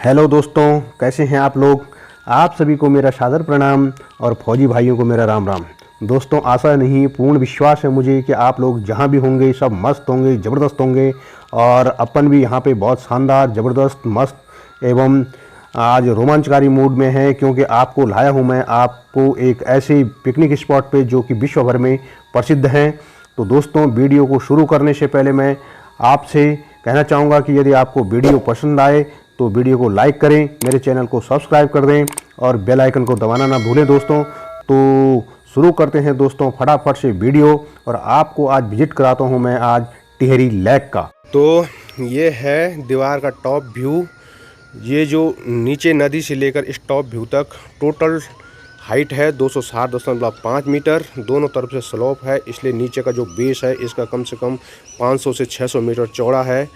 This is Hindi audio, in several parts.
हेलो दोस्तों, कैसे हैं आप लोग। आप सभी को मेरा सादर प्रणाम और फौजी भाइयों को मेरा राम राम। दोस्तों, आशा नहीं पूर्ण विश्वास है मुझे कि आप लोग जहां भी होंगे सब मस्त होंगे, ज़बरदस्त होंगे। और अपन भी यहां पे बहुत शानदार, ज़बरदस्त, मस्त एवं आज रोमांचकारी मूड में है, क्योंकि आपको लाया हूं मैं आपको एक ऐसे पिकनिक स्पॉट पे जो कि विश्व भर में प्रसिद्ध हैं। तो दोस्तों, वीडियो को शुरू करने से पहले मैं आपसे कहना चाहूँगा कि यदि आपको वीडियो पसंद आए तो वीडियो को लाइक करें, मेरे चैनल को सब्सक्राइब कर दें और बेल आइकन को दबाना ना भूलें दोस्तों। तो शुरू करते हैं दोस्तों फटाफट से वीडियो। और आपको आज विजिट कराता हूं मैं आज टिहरी लेक का। तो ये है दीवार का टॉप व्यू। ये जो नीचे नदी से लेकर इस टॉप व्यू तक टोटल हाइट है 260.5 मीटर। दोनों तरफ से स्लोप है, इसलिए नीचे का जो बेस है इसका कम से कम 500 से 600 मीटर चौड़ा है।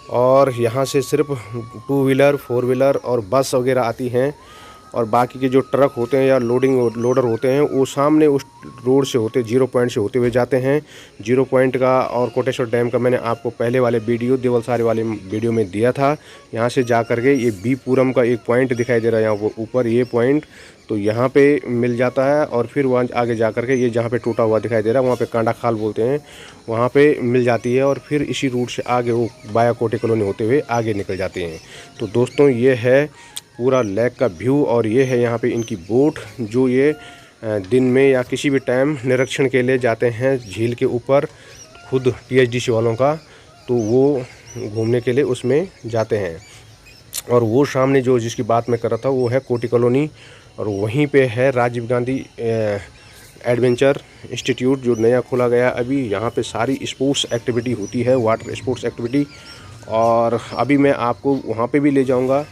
और यहाँ से सिर्फ 2 व्हीलर, 4 व्हीलर और बस वगैरह आती हैं, और बाकी के जो ट्रक होते हैं या लोडर होते हैं वो सामने उस रोड से होते, 0 पॉइंट से होते हुए जाते हैं। 0 पॉइंट का और कोटेश्वर डैम का मैंने आपको पहले वाले वीडियो, देवलसारी वाले वीडियो में दिया था। यहाँ से जा करके ये बीपुरम का एक पॉइंट दिखाई दे रहा है, यहाँ वो ऊपर ये पॉइंट, तो यहाँ पे मिल जाता है। और फिर वहाँ आगे जा करके ये जहाँ पे टूटा हुआ दिखाई दे रहा है वहाँ पे कांडा खाल बोलते हैं, वहाँ पे मिल जाती है। और फिर इसी रूट से आगे वो बाया कोटे कॉलोनी होते हुए आगे निकल जाते हैं। तो दोस्तों, ये है पूरा लेक का व्यू। और ये है यहाँ पे इनकी बोट, जो ये दिन में या किसी भी टाइम निरीक्षण के लिए जाते हैं झील के ऊपर, खुद THDC वालों का, तो वो घूमने के लिए उसमें जाते हैं। और वो सामने जो जिसकी बात मैं कर रहा था वो है कोटी कॉलोनी, और वहीं पे है राजीव गांधी एडवेंचर इंस्टीट्यूट जो नया खोला गया अभी। यहाँ पे सारी स्पोर्ट्स एक्टिविटी होती है, वाटर स्पोर्ट्स एक्टिविटी। और अभी मैं आपको वहाँ पे भी ले जाऊँगा,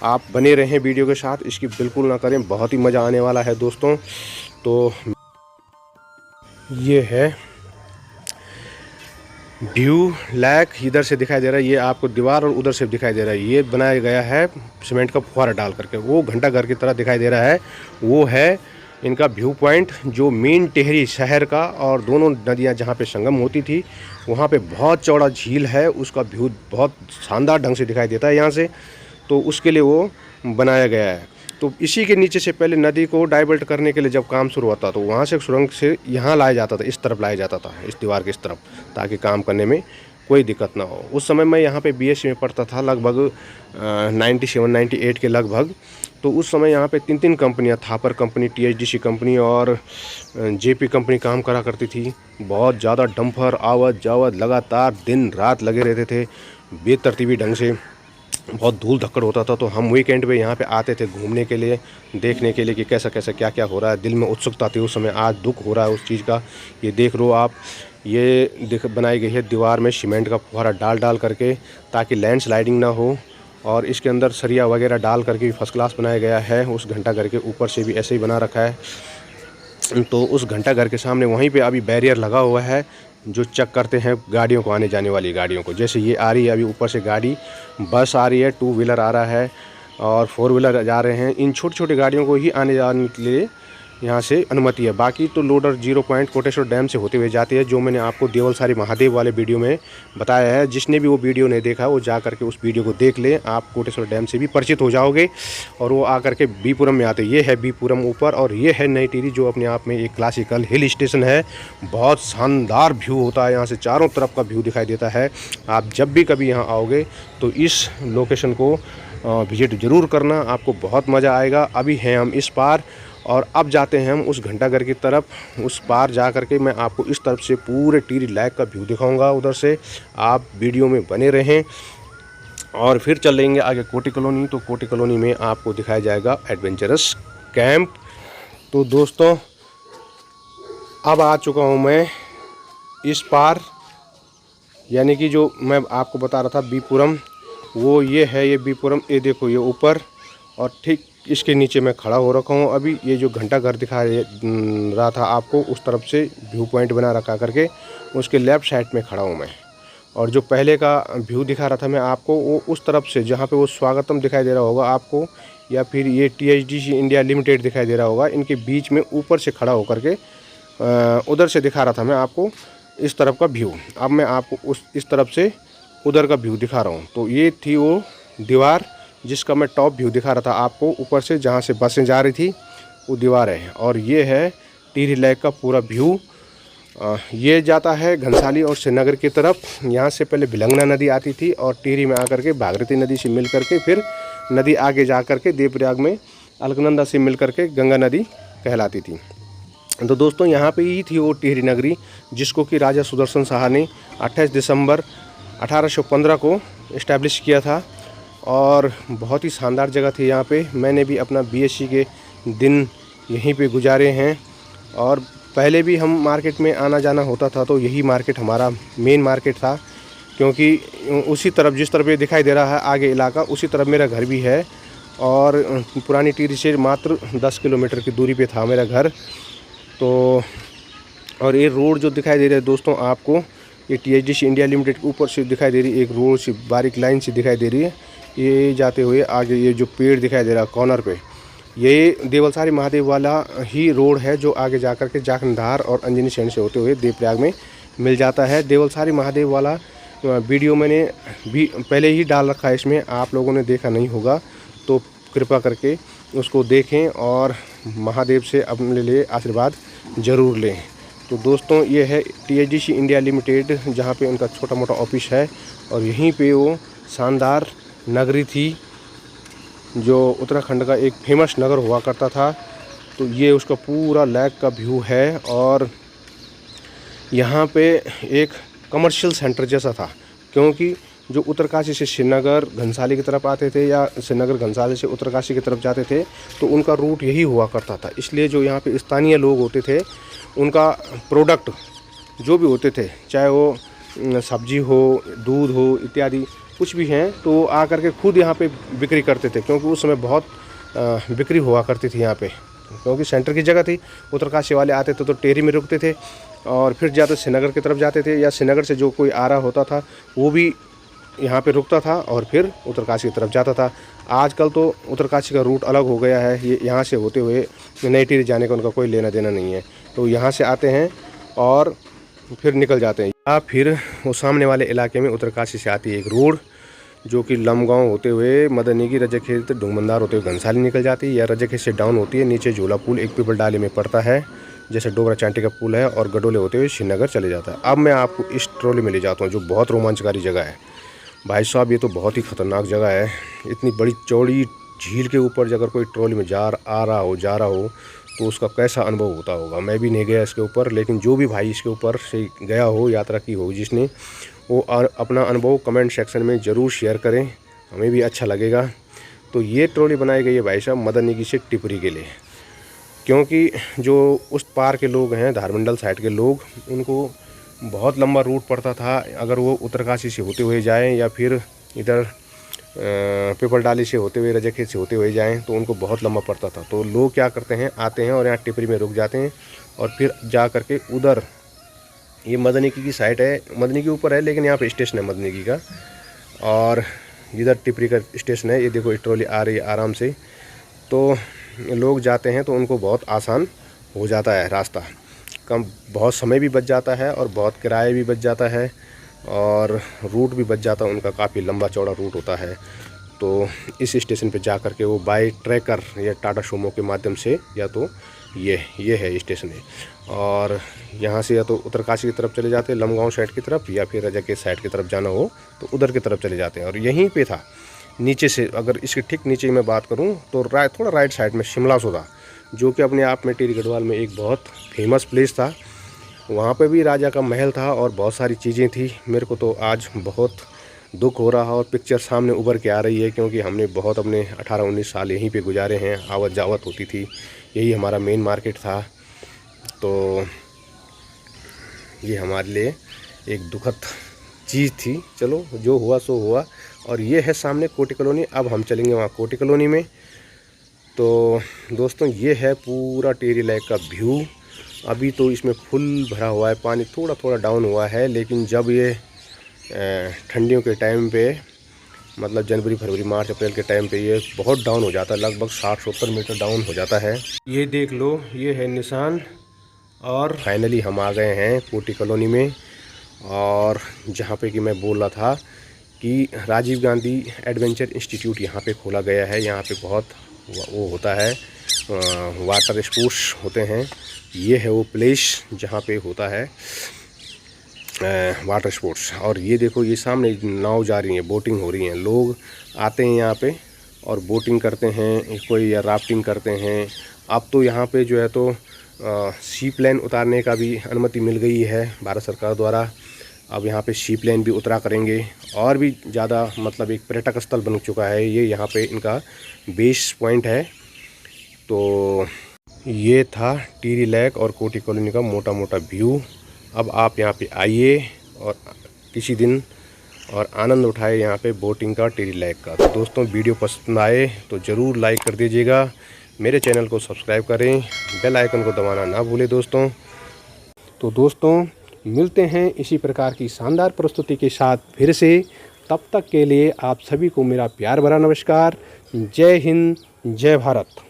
आप बने रहें वीडियो के साथ, इसकी बिल्कुल ना करें, बहुत ही मज़ा आने वाला है दोस्तों। तो ये है व्यू लेक, इधर से दिखाई दे रहा है, ये आपको दीवार, और उधर से दिखाई दे रहा है। ये बनाया गया है सीमेंट का फुहारा डाल करके, वो घंटा घर की तरह दिखाई दे रहा है। वो है इनका व्यू पॉइंट जो मेन टिहरी शहर का, और दोनों नदियां जहां पे संगम होती थी वहां पे बहुत चौड़ा झील है, उसका व्यू बहुत शानदार ढंग से दिखाई देता है यहाँ से। तो उसके लिए वो बनाया गया है। तो इसी के नीचे से पहले नदी को डाइवर्ट करने के लिए जब काम शुरू होता तो वहाँ से सुरंग से यहाँ लाया जाता था, इस तरफ लाया जाता था, इस दीवार के इस तरफ, ताकि काम करने में कोई दिक्कत ना हो। उस समय मैं यहाँ पे BSc में पढ़ता था, लगभग 97-98 के लगभग। तो उस समय यहाँ पे 3 कंपनियाँ, थापर कंपनी, THDC कंपनी और JP कंपनी काम करा करती थी। बहुत ज़्यादा डंपर आवत जावत लगातार दिन रात लगे रहते थे बेतरतीबी ढंग से, बहुत धूल धक्कड़ होता था। तो हम वीकेंड पे यहाँ पे आते थे घूमने के लिए, देखने के लिए कि कैसा कैसा क्या क्या हो रहा है। दिल में उत्सुकता थी उस समय, आज दुख हो रहा है उस चीज़ का। ये देख लो आप, ये बनाई गई है दीवार में सीमेंट का फुहारा डाल करके, ताकि लैंडस्लाइडिंग ना हो। और इसके अंदर सरिया वगैरह डाल करके भी फर्स्ट क्लास बनाया गया है। उस घंटा घर के ऊपर से भी ऐसे ही बना रखा है। तो उस घंटा घर के सामने वहीं पे अभी बैरियर लगा हुआ है, जो चेक करते हैं गाड़ियों को, आने जाने वाली गाड़ियों को। जैसे ये आ रही है अभी ऊपर से गाड़ी, बस आ रही है, 2 व्हीलर आ रहा है और 4 व्हीलर जा रहे हैं। इन छोटी छोटी गाड़ियों को ही आने जाने के लिए यहाँ से अनुमति है। बाकी तो लोडर 0 पॉइंट कोटेश्वर डैम से होते हुए जाती है, जो मैंने आपको देवलसारी महादेव वाले वीडियो में बताया है। जिसने भी वो वीडियो नहीं देखा वो जा करके उस वीडियो को देख लें, आप कोटेश्वर डैम से भी परिचित हो जाओगे। और वो आकर के बीपुरम में आते, ये है बीपुरम ऊपर, और ये है नई टिहरी, जो अपने आप में एक क्लासिकल हिल स्टेशन है। बहुत शानदार व्यू होता है यहाँ से, चारों तरफ का व्यू दिखाई देता है। आप जब भी कभी यहाँ आओगे तो इस लोकेशन को विजिट ज़रूर करना, आपको बहुत मज़ा आएगा। अभी हैं हम इस पार, और अब जाते हैं हम उस घंटाघर की तरफ। उस पार जा करके मैं आपको इस तरफ से पूरे टिहरी लेक का व्यू दिखाऊंगा, उधर से आप वीडियो में बने रहें। और फिर चलेंगे आगे कोटी कॉलोनी, तो कोटी कॉलोनी में आपको दिखाया जाएगा एडवेंचरस कैंप। तो दोस्तों, अब आ चुका हूँ मैं इस पार, यानी कि जो मैं आपको बता रहा था बीपुरम, वो ये है, ये बीपुरम, ये देखो ये ऊपर, और ठीक इसके नीचे मैं खड़ा हो रखा हूँ अभी। ये जो घंटा घर दिखा रहा था आपको, उस तरफ से व्यू पॉइंट बना रखा करके उसके लेफ़्ट साइड में खड़ा हूँ मैं। और जो पहले का व्यू दिखा रहा था मैं आपको, वो उस तरफ से जहाँ पे वो स्वागतम दिखाई दे रहा होगा आपको, या फिर ये THDC इंडिया लिमिटेड दिखाई दे रहा होगा, इनके बीच में ऊपर से खड़ा होकर के उधर से दिखा रहा था मैं आपको इस तरफ का व्यू। अब मैं आपको इस तरफ से उधर का व्यू दिखा रहा हूँ। तो ये थी वो दीवार जिसका मैं टॉप व्यू दिखा रहा था आपको ऊपर से, जहाँ से बसें जा रही थी, वो दीवार है। और ये है टिहरी लेक का पूरा व्यू। ये जाता है घनसाली और श्रीनगर की तरफ। यहाँ से पहले भिलंगना नदी आती थी और टिहरी में आकर के भागीरथी नदी से मिल करके फिर नदी आगे जा कर के देवप्रयाग में अलकनंदा से मिल करके गंगा नदी कहलाती थी। तो दोस्तों यहाँ पे ही थी वो टिहरी नगरी, जिसको कि राजा सुदर्शन शाह ने 28 दिसंबर 1815 को इस्टेब्लिश किया था। और बहुत ही शानदार जगह थी यहाँ पे। मैंने भी अपना बीएससी के दिन यहीं पे गुजारे हैं। और पहले भी हम मार्केट में आना जाना होता था तो यही मार्केट हमारा मेन मार्केट था, क्योंकि उसी तरफ, जिस तरफ ये दिखाई दे रहा है आगे इलाका, उसी तरफ मेरा घर भी है। और पुरानी टिहरी से मात्र 10 किलोमीटर की दूरी पे था मेरा घर। तो और ये रोड जो दिखाई दे रहा है दोस्तों आपको, ये THDC इंडिया लिमिटेड के ऊपर से दिखाई दे रही है, एक रोड सी बारीक लाइन से दिखाई दे रही है। ये जाते हुए आगे ये जो पेड़ दिखाई दे रहा है कॉर्नर पे, ये देवलसारी महादेव वाला ही रोड है, जो आगे जाकर के जाखनधार और अंजनी सैंड से होते हुए देवप्रयाग में मिल जाता है। देवलसारी महादेव वाला वीडियो मैंने भी पहले ही डाल रखा है इसमें, आप लोगों ने देखा नहीं होगा तो कृपा करके उसको देखें और महादेव से अपने लिए आशीर्वाद ज़रूर लें। तो दोस्तों ये है THDC इंडिया लिमिटेड, जहाँ पे उनका छोटा मोटा ऑफिस है। और यहीं पे वो शानदार नगरी थी, जो उत्तराखंड का एक फेमस नगर हुआ करता था। तो ये उसका पूरा लेक का व्यू है। और यहाँ पे एक कमर्शियल सेंटर जैसा था, क्योंकि जो उत्तरकाशी से श्रीनगर घनसाली की तरफ आते थे या श्रीनगर घनसाली से उत्तरकाशी की तरफ जाते थे, तो उनका रूट यही हुआ करता था। इसलिए जो यहाँ पे स्थानीय लोग होते थे, उनका प्रोडक्ट जो भी होते थे, चाहे वो सब्जी हो, दूध हो, इत्यादि कुछ भी हैं, तो वो आकर के खुद यहाँ पे बिक्री करते थे, क्योंकि उस समय बहुत बिक्री हुआ करती थी यहाँ पे, क्योंकि सेंटर की जगह थी। उत्तरकाशी वाले आते थे तो टिहरी में रुकते थे और फिर जाते श्रीनगर की तरफ जाते थे, या श्रीनगर से जो कोई आ रहा होता था वो भी यहाँ पे रुकता था और फिर उत्तरकाशी की तरफ जाता था। आजकल तो उत्तरकाशी का रूट अलग हो गया है, ये यहाँ से होते हुए नई टिहरी जाने का उनका कोई लेना देना नहीं है। तो यहाँ से आते हैं और फिर निकल जाते हैं। या फिर वो सामने वाले इलाके में उत्तरकाशी से आती है एक रोड, जो कि लमगांव होते हुए मदनी की रजखेत ढूंगमंदार होते हुए घनसाली निकल जाती है, या रजखेत से डाउन होती है, नीचे झूला पुल एक पीपल डाली में पड़ता है, जैसे डोगरा चांटी का पुल है, और गडोले होते हुए श्रीनगर चले जाता है। अब मैं आपको इस ट्रॉली में ले जाता हूँ, जो बहुत रोमांचकारी जगह है। भाई साहब ये तो बहुत ही ख़तरनाक जगह है। इतनी बड़ी चौड़ी झील के ऊपर अगर कोई ट्रॉली में जा रहा हो तो उसका कैसा अनुभव होता होगा। मैं भी नहीं गया इसके ऊपर, लेकिन जो भी भाई इसके ऊपर से गया हो, यात्रा की हो जिसने, वो अपना अनुभव कमेंट सेक्शन में ज़रूर शेयर करें, हमें भी अच्छा लगेगा। तो ये ट्रॉली बनाई गई है भाई साहब मदनगी से टिपरी के लिए, क्योंकि जो उस पार के लोग हैं, धारमंडल साइड के लोग, उनको बहुत लंबा रूट पड़ता था। अगर वो उत्तरकाशी से होते हुए जाएं या फिर इधर पीपलडाली से होते हुए, रजखेत से होते हुए जाएं, तो उनको बहुत लंबा पड़ता था। तो लोग क्या करते हैं, आते हैं और यहाँ टिपरी में रुक जाते हैं और फिर जा करके उधर, ये मदनिकी की साइड है, मदनिकी ऊपर है, लेकिन यहाँ पे स्टेशन है मदनिकी का, और जिधर टिपरी का स्टेशन है, ये देखो ट्रॉली आ रही है आराम से। तो लोग जाते हैं तो उनको बहुत आसान हो जाता है रास्ता, कम, बहुत समय भी बच जाता है और बहुत किराया भी बच जाता है और रूट भी बच जाता है उनका, काफ़ी लंबा चौड़ा रूट होता है। तो इस स्टेशन पे जा कर के वो बाय ट्रैकर या टाटा सूमो के माध्यम से, या तो ये है स्टेशन है, और यहाँ से या तो उत्तरकाशी की तरफ चले जाते हैं लमगांव साइड की तरफ, या फिर रजखेत साइड की तरफ जाना हो तो उधर की तरफ चले जाते हैं। और यहीं पे था नीचे से, अगर इसके ठीक नीचे मैं बात करूँ तो थोड़ा राइट साइड में शिमला सोदा, जो कि अपने आप में टिहरी गढ़वाल में एक बहुत फेमस प्लेस था। वहाँ पे भी राजा का महल था और बहुत सारी चीज़ें थी। मेरे को तो आज बहुत दुख हो रहा और पिक्चर सामने उभर के आ रही है, क्योंकि हमने बहुत अपने 18-19 साल यहीं पे गुजारे हैं, आवत जावत होती थी, यही हमारा मेन मार्केट था। तो ये हमारे लिए एक दुखद चीज़ थी। चलो जो हुआ सो हुआ। और ये है सामने कोटी कॉलोनी, अब हम चलेंगे वहाँ कोटी कॉलोनी में। तो दोस्तों ये है पूरा टिहरी लेक का व्यू। अभी तो इसमें फुल भरा हुआ है, पानी थोड़ा थोड़ा डाउन हुआ है, लेकिन जब ये ठंडियों के टाइम पे, मतलब जनवरी फरवरी मार्च अप्रैल के टाइम पे, ये बहुत डाउन हो जाता है, लगभग 60-70 मीटर डाउन हो जाता है। ये देख लो, ये है निशान। और फाइनली हम आ गए हैं कोटी कॉलोनी में, और जहाँ पे कि मैं बोल रहा था कि राजीव गांधी एडवेंचर इंस्टीट्यूट यहाँ पे खोला गया है। यहाँ पे बहुत वो होता है, वाटर स्पोर्ट्स होते हैं। ये है वो प्लेस जहाँ पे होता है वाटर स्पोर्ट्स। और ये देखो, ये सामने नाव जा रही है, बोटिंग हो रही है। लोग आते हैं यहाँ पे और बोटिंग करते हैं, कोई या राफ्टिंग करते हैं। अब तो यहाँ पे जो है तो सी प्लेन उतारने का भी अनुमति मिल गई है भारत सरकार द्वारा। अब यहाँ पे सी प्लेन भी उतरा करेंगे और भी ज़्यादा, मतलब एक पर्यटक स्थल बन चुका है ये। यहाँ पे इनका बेस पॉइंट है। तो ये था टिहरी लेक और कोठी कॉलोनी का मोटा मोटा व्यू। अब आप यहाँ पे आइए और किसी दिन और आनंद उठाए यहाँ पे बोटिंग का, टिहरी लेक का। तो दोस्तों, वीडियो पसंद आए तो ज़रूर लाइक कर दीजिएगा, मेरे चैनल को सब्सक्राइब करें, बेल आइकन को दबाना ना भूलें दोस्तों। तो दोस्तों, मिलते हैं इसी प्रकार की शानदार प्रस्तुति के साथ फिर से। तब तक के लिए आप सभी को मेरा प्यार भरा नमस्कार। जय हिंद, जय भारत।